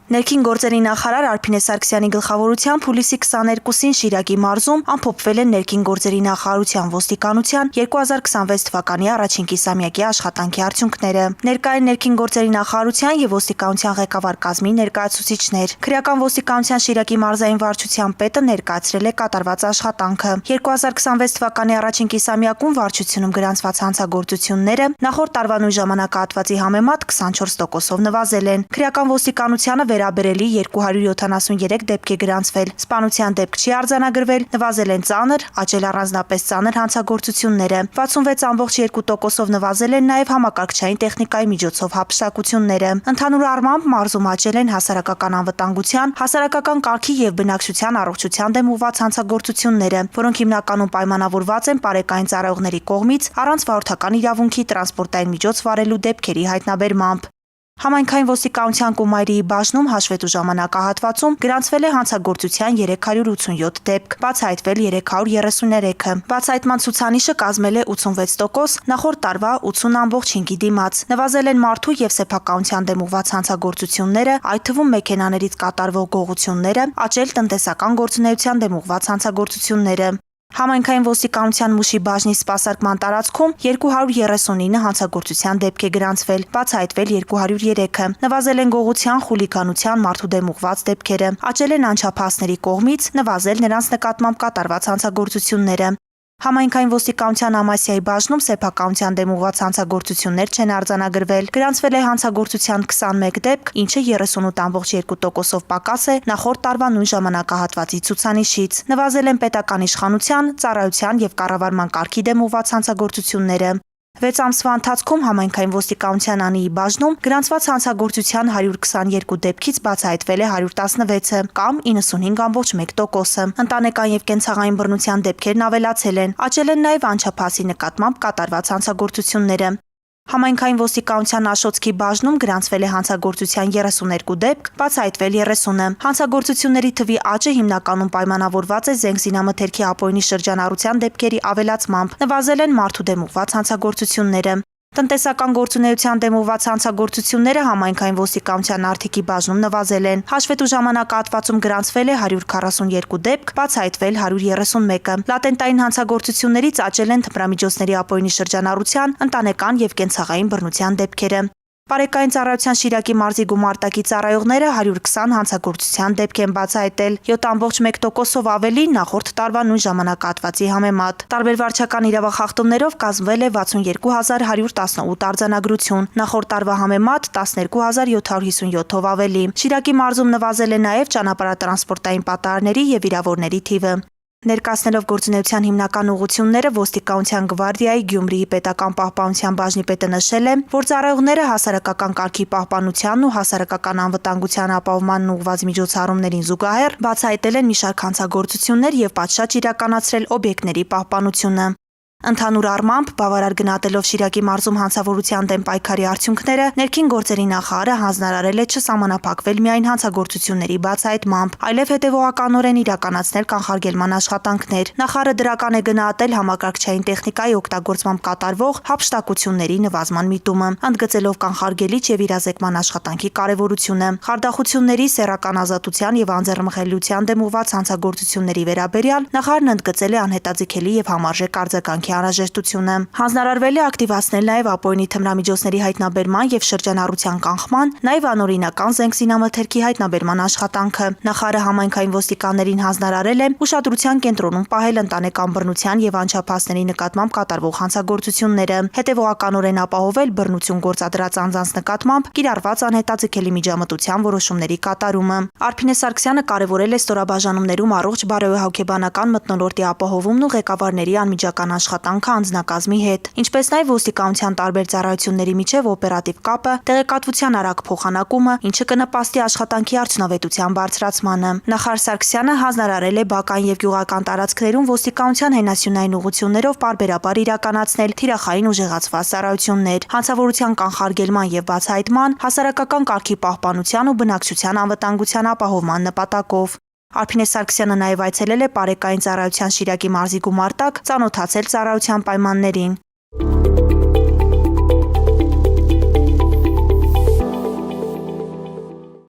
Ներքին գործերի նախարար Արփինե Սարգսյանի գլխավորությամբ հուլիսի 22-ին Շիրակի մարզում ամփոփվել են ներքին գործերի նախարարության ոստիկանության 2026 թվականի առաջին կիսամյակի աշխատանքի արդյունքները։ Ներկային ներքին գործերի նախարարության եւ ոստիկանության ղեկավար կազմի ներկայացուցիչներ։ Քրեական ոստիկանության Շիրակի մարզային վարչության պետը ներկայացրել է կատարված աշխատանքը։ 2026 թվականի առաջին կիսամյակում վարչությունում գրանցված հանցագործությունները նախորդ տարվա նույն ժամանակահատվածի համեմատ 24%-ով նվազել են։ Քրեական ոստիկանությանը վերաբերելի 273 դեպք է գրանցվել։ Սպանության դեպք չի արձանագրվել, նվազել են ծանր, աճել առանձնապես ծանր հանցագործությունները։ 66.2%-ով նվազել են նաև համակարգչային տեխնիկայի միջոցով հափշտակությունները։ Ընդհանուր առմամբ մարզում աճել են հասարակական անվտանգության, հասարակական կարգի եւ բնակչության առողջության դեմ ուղղված հանցագործությունները, որոնք հիմնականում պայմանավորված են պարեկային ծառայողների կողմից առանց վարորդական իրավունքի տրանսպորտային միջոց վարելու դեպքերի հայտնաբերմամբ։ Համայնքային ոստիկանության Կումայրիի բաժնում հաշվետու ժամանակահատվածում գրանցվել է հանցագործության 387 դեպք, բացահայտվել 333-ը։ Բացահայտման ցուցանիշը կազմել է 86%, նախորդ տարվա 80.5-ի դիմաց։ Նվազել են մարդու եւ սեփականության դեմ ուղղված հանցագործությունները, այդ թվում մեքենաներից կատարվող գողությունները, աճել տնտեսական գործունեության դեմ ուղղված հանցագործությունները։ Համայնքային ոստիկանության Մուշի բաժնի սպասարկման տարածքում 239 հանցագործության դեպք է գրանցվել, բացահայտվել 203-ը։ Նվազել են գողության, խուլիգանության, մարդու դեմ ուղղված դեպքերը, աճել են անչափահասների կողմից, նվազել նրանց նկատմամբ կատարված հանցագործությունները։ Համայնքային ոստիկանության Ամասիայի բաժնում սեփականության դեմ ուղղված հանցագործություններ չեն արձանագրվել։ Գրանցվել է հանցագործության 21 դեպք, ինչը 38.2%-ով պակաս է նախորդ տարվա նույն ժամանակահատվածի ցուցանիշից։ Նվազել են պետական իշխանության, ծառայության եւ կառավարման կարգի դեմ ուղղված հանցագործությունները։ 6 ամսվա ընթացքում համայնքային ոստիկանության Անիի բաժնում գրանցված հանցագործության 122 դեպքից բացահայտվել է 116-ը, կամ 95.1%-ը։ Ընտանեկան եւ կենցաղային բռնության դեպքերն ավելացել են, աճել են նաեւ անչափահասի նկատմամբ կատարված հանցագործությունները։ Համայնքային ոստիկանության Աշոտսկի բաժնում գրանցվել է հանցագործության 32 դեպք, բացահայտվել 30-ը։ Հանցագործությունների թվի աճը հիմնականում պայմանավորված է զենքզինամթերքի ապօրինի շրջանառության դեպքերի ավելացմամբ, նվազել են մարդու դեմ ուղղված հանցագործությունները։ Տնտեսական գործունեության դեմ ուղղված հանցագործությունները համայնքային ոստիկանության Արտիքի բաժնում նվազել են։ Հաշվետու ժամանակահատվածում գրանցվել է 142 դեպք, բացահայտվել 131-ը։ Լատենտային հանցագործություններից աճել են թմրամիջոցների ապօրինի շրջանառության, ընտանեկան եւ կենցաղային բռնության դեպքերը։ Պարեկային ծառայության Շիրակի մարզի գումարտակի ծառայողները 120 հանցագործության դեպք են բացահայտել, 7.1%-ով ավելի նախորդ տարվա նույն ժամանակահատվածի համեմատ։ Տարբեր վարչական իրավախախտումներով կազմվել է 62118 արձանագրություն, նախորդ տարվա համեմատ 12757-ով ավելի։ Շիրակի մարզում նվազել է նաև ճանապարհատրանսպորտային պատահարների եւ վիրավորների թիվը։ Ներկայացնելով գործունեության հիմնական ուղղությունները ոստիկանության գվարդիայի Գյումրիի պետական պահպանության բաժնի պետը նշել է, որ ծառայողները հասարակական կարգի պահպանությանն ու հասարակական անվտանգության ապահովմանն ուղղված միջոցառումներին զուգահեռ բացահայտել են մի շարք հանցագործություններ եւ պատշաճ իրականացրել օբյեկտների պահպանությունը։ Ընդհանուր առմամբ, բավարար գնահատելով Շիրակի մարզում հանցավորության դեմ պայքարի արդյունքները, ներքին գործերի նախարարը հանձնարարել է չսահմանափակվել միայն հանցագործությունների բացահայտմամբ, այլև հետևողականորեն իրականացնել կանխարգելման աշխատանքներ։ Նախարարը դրական է գնահատել համակարգչային տեխնիկայի օգտագործմամբ կատարվող հափշտակությունների նվազման միտումը, ընդգծելով կանխարգելիչ եւ իրազեկման աշխատանքի կարեւորությունը։ Խարդախությունների, սեռական ազատության եւ անձեռնմխելիության դեմ ուղղված հանցագործությունների վերաբերյալ նախարարն ընդգծել է անհետաձգելի եւ համարժեք արձագանքի անհրաժեշտությունը։ Հանձնարարվել է ակտիվացնել նաև ապօրինի թմրամիջոցների հայտնաբերման եւ շրջանառության կանխման, նաև անօրինական զենքզինամթերքի հայտնաբերման աշխատանքը։ Նախարարը համայնքային ոստիկաններին հանձնարարել է ուշադրության կենտրոնում պահել ընտանեկան բռնության եւ անչափահասների նկատմամբ կատարվող հանցագործությունները, հետեւողականորեն ապահովել բռնություն գործադրած անձանց նկատմամբ կիրառված անհետաձգելի միջամտության որոշումների կատարումը։ Արփինե Սարգսյանը կարևորել է ստորաբաժանումներում առողջ բարոյահոգեբանական մթնոլորտի ապահովումն ու ղեկավարների անմիջական աշխատանքը անձնակազմի հետ, ինչպես նաև ոստիկանության տարբեր ծառայությունների միջև օպերատիվ կապը, տեղեկատվության արագ փոխանակումը, ինչը կնպաստի աշխատանքի արդյունավետության բարձրացմանը։ Նախարար Սարգսյանը հանձնարարել է բական եւ գյուղական տարածքներում ոստիկանության հենասյունային ուղղություններով պարբերաբար իրականացնել թիրախային ուժեղացված ծառայություններ, հանցավորության կանխարգելման եւ բացահայտման, հասարակական կարգի պահպանության ու բնակչության անվտանգության ապահովման նպատակով։ Արփինե Սարգսյանը նաև այցելել է պարեկային ծառայության Շիրակի մարզի գումարտակ, ծանոթացել ծառայության պայմաններին։